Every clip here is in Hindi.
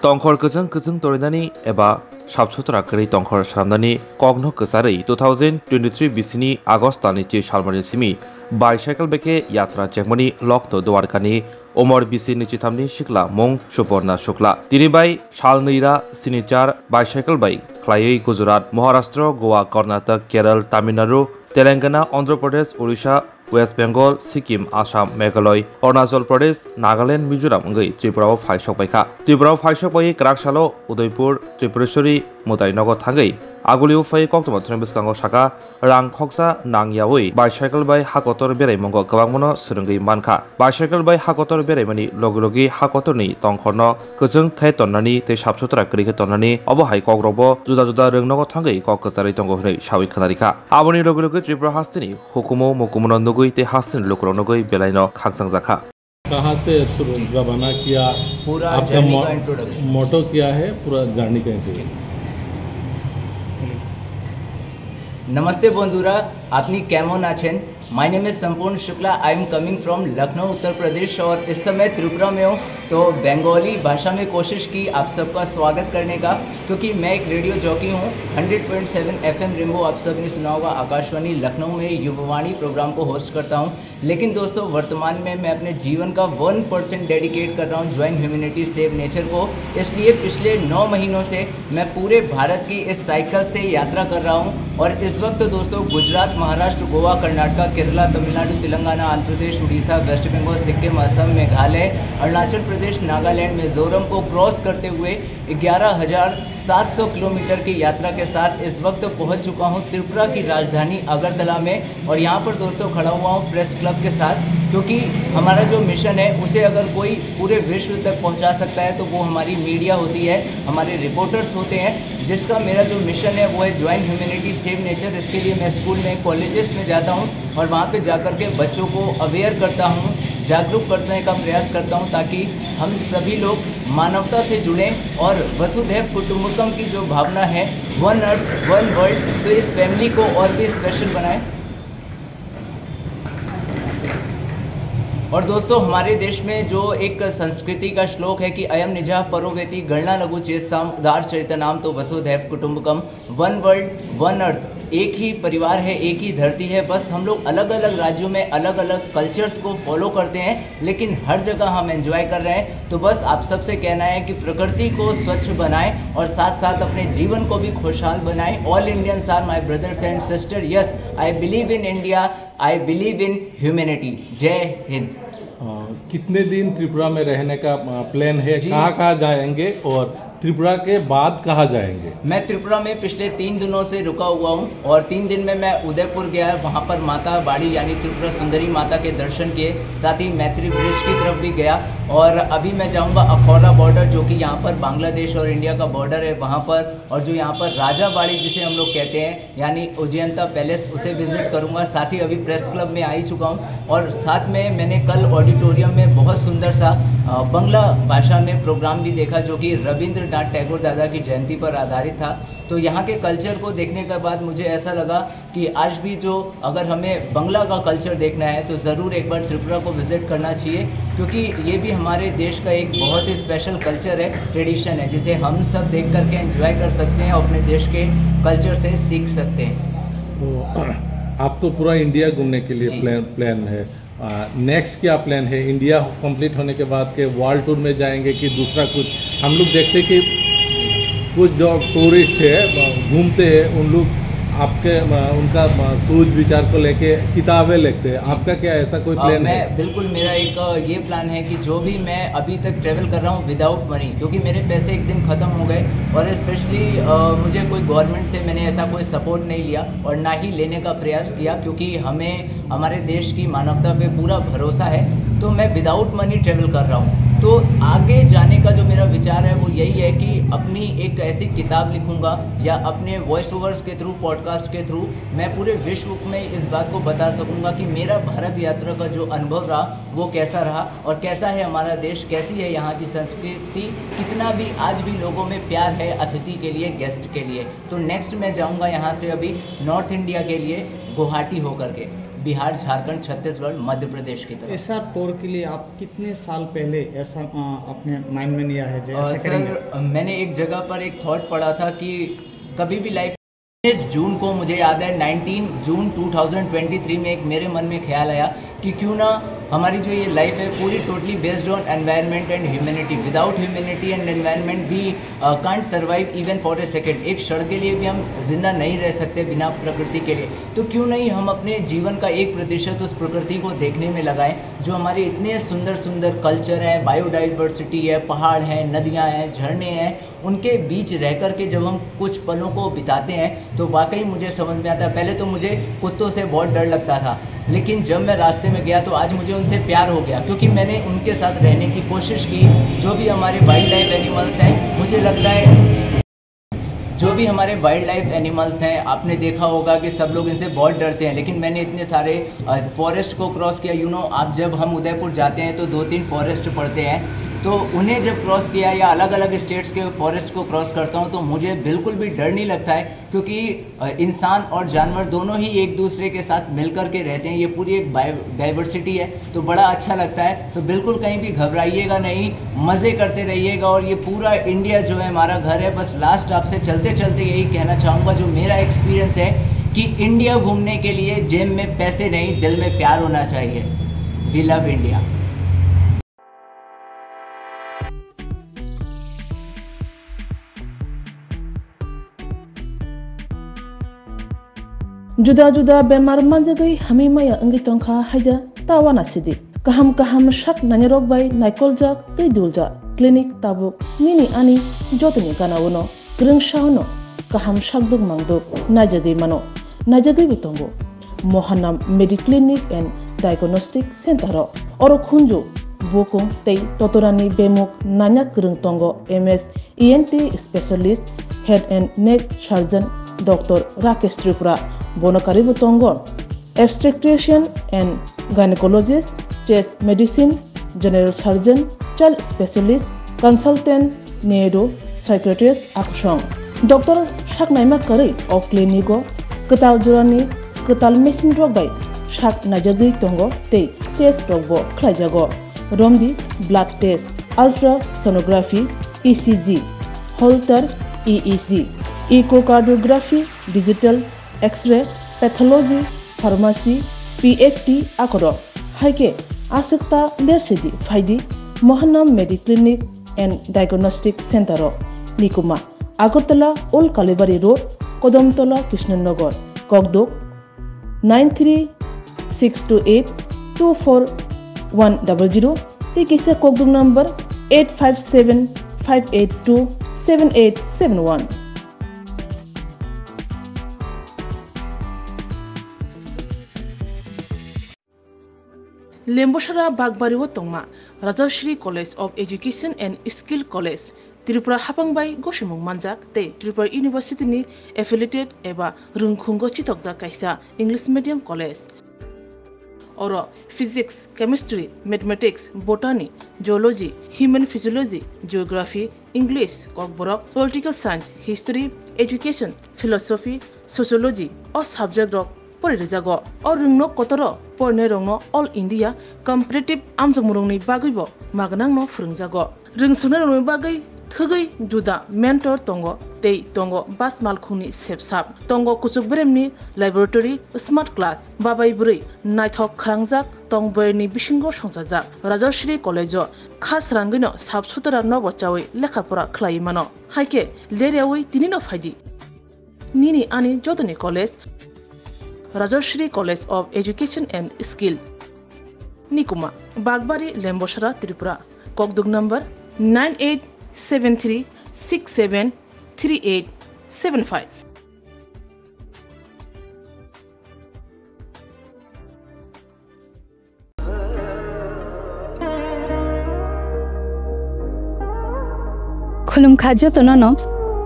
तंखर गोजों तोरैनानै एबा साबसुतरा गैयै तंखर सामनानै कग्न गोसारै 2023 बिसिनि आगस्ट दानि सालमानि सिमी बाइसाइकेल बेके यात्रा चेकमनि लक्तो द्वारकानि अमर बिसि निचिथामनि सिख्ला मुं सुपर्णा शुक्ला दिनै बाय साल नैरा सिनिचार bicycle bye ख्लायै Gujarat Maharashtra Goa Karnataka Kerala Tamil Nadu Telangana Andhra Pradesh Orissa waste Bengal Sikkim Assam Meghalaya Arunachal Pradesh Nagaland Mizoram अंगै त्रिपुराव फाइसकबायखा त्रिपुराव फाइसकबाय क्राकसालो Udaipur Tripureshwari मुदायनगर थांगै आगुलिउ phi कक्टमा train बिस्कांगो साका रां खक्सा नांयावै बाइसाइकेल बाय हाकतर बेरायमंगो गोबांमनो सोरंगै मानखा बाइसाइकेल बाय हाकतर बेरायमनि लगे हाकतरनि तंखरनो गोजों थै तन्नानि ते साबसुतरा गैयै तन्नानि अबहाय कग्रबो जुदा जुदा रोंनगो थांगै कक कचारै तंगो हनै सावै खोनारिखा आबनि लगे त्रिपुरा हास्तिनि हुकुमो मुकुमनो नगै ते हास्तिनि लोकरो नगै बेलायनो खांसां जाखा। कहाँ से शुरू रवाना किया, पूरा आपका जर्नी का इंट्रोडक्शन मोटो क्या है, पूरा जर्नी का इंट्रोडक्शन। नमस्ते बंधुरा, आपनी केमन आछेन। My name is Sampurna Shukla. I am coming from Lucknow Uttar Pradesh और इस समय त्रिपुरा में हूँ। तो बंगाली भाषा में कोशिश की आप सबका स्वागत करने का, क्योंकि मैं एक रेडियो जॉकी हूँ। 100.7 FM रेनबो आप सब ने सुना होगा, आकाशवाणी लखनऊ में युवावाणी प्रोग्राम को होस्ट करता हूँ। लेकिन दोस्तों वर्तमान में मैं अपने जीवन का 1% डेडिकेट कर रहा हूँ ज्वाइन ह्यूमैनिटी सेव नेचर को। इसलिए पिछले 9 महीनों से मैं पूरे भारत की इस साइकिल से यात्रा कर रहा हूँ। और इस वक्त दोस्तों गुजरात, महाराष्ट्र, गोवा, कर्नाटक, केरला, तमिलनाडु, तेलंगाना, आंध्र प्रदेश, उड़ीसा, वेस्ट बंगाल, सिक्किम, असम, मेघालय, अरुणाचल प्रदेश, नागालैंड, मिजोरम को क्रॉस करते हुए 11,700 किलोमीटर की यात्रा के साथ इस वक्त पहुंच चुका हूं त्रिपुरा की राजधानी अगरतला में। और यहां पर दोस्तों खड़ा हुआ हूं प्रेस क्लब के साथ, क्योंकि हमारा जो मिशन है उसे अगर कोई पूरे विश्व तक पहुंचा सकता है तो वो हमारी मीडिया होती है, हमारे रिपोर्टर्स होते हैं। जिसका मेरा जो मिशन है वो है ज्वाइन ह्यूमैनिटी सेव नेचर। इसके लिए मैं स्कूल में, कॉलेजेस में जाता हूँ और वहाँ पे जाकर के बच्चों को अवेयर करता हूँ, जागरूक करने का प्रयास करता हूँ, ताकि हम सभी लोग मानवता से जुड़ें और वसुधैव कुटुंबकम की जो भावना है, वन अर्थ वन वर्ल्ड, तो इस फैमिली को और भी स्पेशल बनाएं। और दोस्तों हमारे देश में जो एक संस्कृति का श्लोक है कि अयम निजः परो वेति गणना लघु चेतसाम उदार चरितनाम तो वसुधैव कुटुंबकम, वन वर्ल्ड वन अर्थ, एक ही परिवार है, एक ही धरती है। बस हम लोग अलग अलग राज्यों में अलग अलग कल्चर्स को फॉलो करते हैं, लेकिन हर जगह हम एंजॉय कर रहे हैं। तो बस आप सबसे कहना है कि प्रकृति को स्वच्छ बनाएं और साथ साथ अपने जीवन को भी खुशहाल बनाएं। All Indians are my brothers and sister. Yes, I believe in India, I believe in humanity. जय हिंद। कितने दिन त्रिपुरा में रहने का प्लान है, कहाँ जाएंगे और त्रिपुरा के बाद कहाँ जाएंगे? मैं त्रिपुरा में पिछले 3 दिनों से रुका हुआ हूँ और 3 दिन में मैं उदयपुर गया, वहाँ पर माता बाड़ी यानी त्रिपुरा सुंदरी माता के दर्शन किए, साथ ही मैत्री ब्रिज की तरफ भी गया। और अभी मैं जाऊँगा अखौरा बॉर्डर, जो कि यहाँ पर बांग्लादेश और इंडिया का बॉर्डर है, वहाँ पर। और जो यहाँ पर राजा बाड़ी जिसे हम लोग कहते हैं यानी उज्जैनता पैलेस, उसे विजिट करूँगा। साथ ही अभी प्रेस क्लब में आ ही चुका हूँ। और साथ में मैंने कल ऑडिटोरियम में बहुत सुंदर सा बंगला भाषा में प्रोग्राम भी देखा, जो कि रविंद्रनाथ टैगोर दादा की जयंती पर आधारित था। तो यहाँ के कल्चर को देखने के बाद मुझे ऐसा लगा कि आज भी जो अगर हमें बंगला का कल्चर देखना है तो ज़रूर एक बार त्रिपुरा को विज़िट करना चाहिए, क्योंकि ये भी हमारे देश का एक बहुत ही स्पेशल कल्चर है, ट्रेडिशन है, जिसे हम सब देख करके एंजॉय कर सकते हैं और अपने देश के कल्चर से सीख सकते हैं। तो आप तो पूरा इंडिया घूमने के लिए प्लान है, नेक्स्ट क्या प्लान है? इंडिया कंप्लीट होने के बाद के वर्ल्ड टूर में जाएंगे कि दूसरा कुछ? हम लोग देखते कि कुछ जो टूरिस्ट है घूमते हैं, उन लोग आपके उनका सोच विचार को लेके किताबें लिखते हैं। आपका क्या ऐसा कोई प्लान है? बिल्कुल, मेरा एक ये प्लान है कि जो भी मैं अभी तक ट्रैवल कर रहा हूँ विदाउट मनी, क्योंकि मेरे पैसे एक दिन ख़त्म हो गए और स्पेशली मुझे कोई गवर्नमेंट से मैंने ऐसा कोई सपोर्ट नहीं लिया और ना ही लेने का प्रयास किया, क्योंकि हमें हमारे देश की मानवता पे पूरा भरोसा है। तो मैं विदाउट मनी ट्रैवल कर रहा हूँ। तो आगे जाने का जो मेरा विचार है वो यही है कि अपनी एक ऐसी किताब लिखूंगा या अपने वॉइस ओवर्स के थ्रू, पॉडकास्ट के थ्रू मैं पूरे विश्व में इस बात को बता सकूंगा कि मेरा भारत यात्रा का जो अनुभव रहा वो कैसा रहा और कैसा है हमारा देश, कैसी है यहाँ की संस्कृति, कितना भी आज भी लोगों में प्यार है अतिथि के लिए, गेस्ट के लिए। तो नेक्स्ट मैं जाऊँगा यहाँ से अभी नॉर्थ इंडिया के लिए गुवाहाटी होकर के। बिहार, झारखंड, छत्तीसगढ़, मध्य प्रदेश की तरफ। ऐसा टूर के लिए आप कितने साल पहले ऐसा अपने माइंड में लिया है जैसे करेंगे? सर, मैंने एक जगह पर एक थॉट पढ़ा था कि कभी भी लाइफ, जून को मुझे याद है 19 जून 2023 में एक मेरे मन में ख्याल आया कि क्यों ना हमारी जो ये लाइफ है पूरी totally based on environment and humanity. Without humanity and environment we can't survive even for a second. एक क्षण के लिए भी हम जिंदा नहीं रह सकते बिना प्रकृति के लिए। तो क्यों नहीं हम अपने जीवन का 1% उस प्रकृति को देखने में लगाएं, जो हमारे इतने सुंदर सुंदर कल्चर है, बायोडाइवर्सिटी है, पहाड़ हैं, नदियाँ हैं, झरने हैं, उनके बीच रह कर के जब हम कुछ पलों को बिताते हैं तो वाकई मुझे समझ में आता है। पहले तो मुझे कुत्तों से बहुत डर लगता था, लेकिन जब मैं रास्ते में गया तो आज मुझे उनसे प्यार हो गया, क्योंकि मैंने उनके साथ रहने की कोशिश की। जो भी हमारे वाइल्ड लाइफ एनिमल्स हैं, मुझे लगता है जो भी हमारे वाइल्ड लाइफ एनिमल्स हैं, आपने देखा होगा कि सब लोग इनसे बहुत डरते हैं, लेकिन मैंने इतने सारे फॉरेस्ट को क्रॉस किया। आप जब हम उदयपुर जाते हैं तो 2-3 फॉरेस्ट पड़ते हैं, तो उन्हें जब क्रॉस किया या अलग अलग स्टेट्स के फॉरेस्ट को क्रॉस करता हूं तो मुझे बिल्कुल भी डर नहीं लगता है, क्योंकि इंसान और जानवर दोनों ही एक दूसरे के साथ मिलकर के रहते हैं। ये पूरी एक डाइवर्सिटी है, तो बड़ा अच्छा लगता है। तो बिल्कुल कहीं भी घबराइएगा नहीं, मज़े करते रहिएगा। और ये पूरा इंडिया जो है हमारा घर है। बस लास्ट आपसे चलते चलते यही कहना चाहूँगा, जो मेरा एक्सपीरियंस है कि इंडिया घूमने के लिए जेब में पैसे नहीं, दिल में प्यार होना चाहिए। We love India. जुदा जुदा बेमार मानजगै हमी माया अंगी तंखा हाइदा तावाना सिदि कहम कहम शक नानिरक बाय नाइकल जाक तै दुलजा क्लिनिक ताबुक निनि आनी जतनि गानावनो ग्रंशावनो कहम शकदुक मांगदुक नाजगै मानो नाजगै बितंगो मोहनम मेडिक्लिनिक एंड डायग्नोस्टिक सेंटर और खुंजु बोकुं तै ततरानी बेमुक नान्या ग्रंतंगो MS ENT specialist head and neck surgeon doctor Rakesh Tripura Bonakari Butongon, obstetrician and gynecologist, chest medicine, general surgeon, child specialist, consultant, neuro, psychiatrist, action. Doctor Shak Naima Kari of Clinico, Katal Jurani, Katal Machine Rogbay, Shak Najagi Tongo, Te, Test Rogbo, Klajago, Romdi, blood test, ultrasonography, ECG, Holter, EEG, echocardiography, digital, X-ray, pathology, pharmacy, PhD akoro. Haike asikta lersidi faidi Mohanam Mediclinic and Diagnostic Center Nikuma Agartala Old Kalibari Road, Kodamtola, Krishnanagar, Kogdok 93-628-24100. Tikise Kogdok number 857-582-7871. Lembosara Bagbari Wotongma, Rajashri College of Education and Skill College, Tripura Hapangbai Goshimung Manjak, Te Tripura University ni affiliated eba Rungkhungo Chitokja Kaisa English Medium College. Oro Physics, Chemistry, Mathematics, Botany, Geology, Human Physiology, Geography, English, Kokborok, Political Science, History, Education, Philosophy, Sociology, or subject of Porizago, or Rungno Kotoro, Pornerongno, All India, Competitive Amzamurungni Bagibo, Maganangno Frungzago, Ringsunarong Bagai, Tugai, Juda, Mentor Tongo, Tei Tongo, Bas Malkuni, Sepsap, Tongo Kusubremni, Laboratory, Smart Class, Babai Buri, Nighthawk Krangzak, Tong Berni Bishingo Shonsazak, Rajashri College, Khas Rangino, Subsutara Novochawi, Lekapura Klaimano, Haike, Leriawi, Tinino Fadi, Nini Ani Jodani College, Rajashri College of Education and Skill, Nikuma, Bagbari, Lembosara, Tripura, Kokduk number 9873673875. Khulum Khaja Tonono,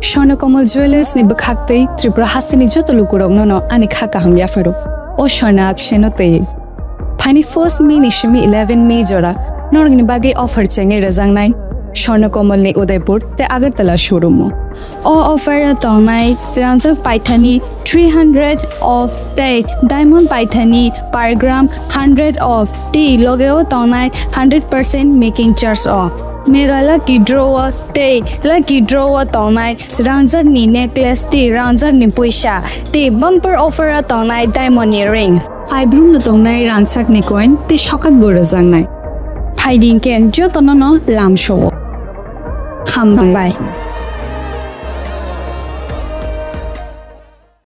Shonakamal Jewelers ni Bakakte, Tripura Hasini Jotolukurong no, Anikaka Hamyafaro, O Shona Akshenote. Pani first Minishimi 11 Majora, Nornibagi offered Chenge Razangnai, Swarnakomal ni Udaipur te Agartala showroom. O offer tongnai Ranjak Paithani 300 of date diamond Paithani per gram 100 of tea logeo tongnai 100% making charge off. Mega lucky draw tongnai Ranjak ni necklace tea Ranjak ni puisha tea bumper offer tongnai diamond ring. I bloom na tongnai Ranjak ni coin te shokat borazang nai. Hiding ken jo tonono lam show. Ham bye.